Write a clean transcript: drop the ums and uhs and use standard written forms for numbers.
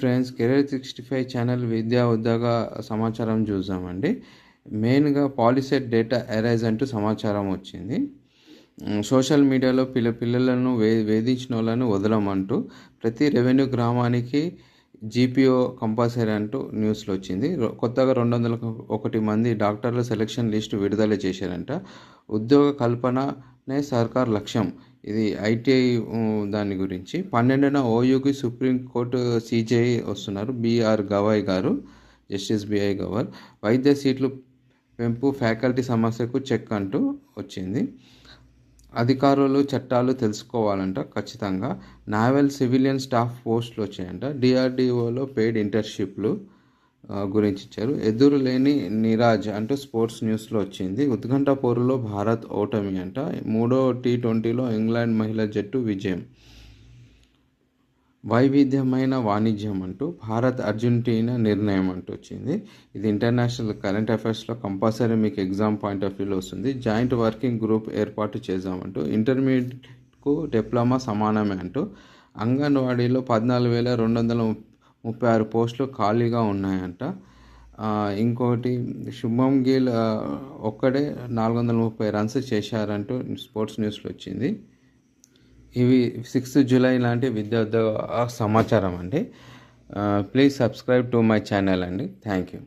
Friends, career 65 channel విద్యా ఉద్యోగ సమాచారం చూద్దామండి. మెయిన్గా పాలిసెట్ డేటా ఎరైజ్ అంటూ సమాచారం వచ్చింది. సోషల్ మీడియాలో పిల్లలను వేధించిన వాళ్ళను వదలమంటూ ప్రతి రెవెన్యూ గ్రామానికి జీపీఓ కంపల్సరీ అంటూ న్యూస్లో వచ్చింది. కొత్తగా 201 మంది డాక్టర్ల సెలక్షన్ లిస్టు విడుదల చేశారంట. ఉద్యోగ కల్పననే సర్కార్ లక్ష్యం. ఇది ఐటీఐ దాని గురించి 12న ఓయూకి సుప్రీంకోర్టు సిజేఐ వస్తున్నారు. బిఆర్ గవాయ్ గారు, జస్టిస్ బిఐ గవాయ్. వైద్య సీట్లు పెంపు, ఫ్యాకల్టీ సమస్యకు చెక్ అంటూ వచ్చింది. అధికారులు చట్టాలు తెలుసుకోవాలంట ఖచ్చితంగా. నావల్ సివిలియన్ స్టాఫ్ పోస్టులు వచ్చాయంట. డిఆర్డిఓలో పెయిడ్ ఇంటర్న్షిప్లు గురించి ఇచ్చారు. ఎదురు లేని నీరాజ్ అంటూ స్పోర్ట్స్ న్యూస్లో వచ్చింది. ఉత్కంఠ పోరులో భారత్ ఓటమి అంట. 3వ టీ20లో ఇంగ్లాండ్ మహిళా జట్టు విజయం. వైవిధ్యమైన వాణిజ్యం అంటూ భారత్ అర్జెంటీనా నిర్ణయం అంటూ వచ్చింది. ఇది ఇంటర్నేషనల్ కరెంట్ అఫైర్స్లో కంపల్సరీ మీకు ఎగ్జామ్ పాయింట్ ఆఫ్ వ్యూలో వస్తుంది. జాయింట్ వర్కింగ్ గ్రూప్ ఏర్పాటు చేద్దామంటూ. ఇంటర్మీడియట్కు డిప్లొమా సమానమే అంటూ. అంగన్వాడీలో 14,236 పోస్టులు ఖాళీగా ఉన్నాయంట. ఇంకోటి శుభం గిల్ ఒక్కడే 430 రన్స్ చేశారంటూ స్పోర్ట్స్ న్యూస్లో వచ్చింది. ఇవి 6 జూలై లాంటి విద్యా ఉద్యోగ సమాచారం అండి. Please subscribe to my channel అండి. Thank you.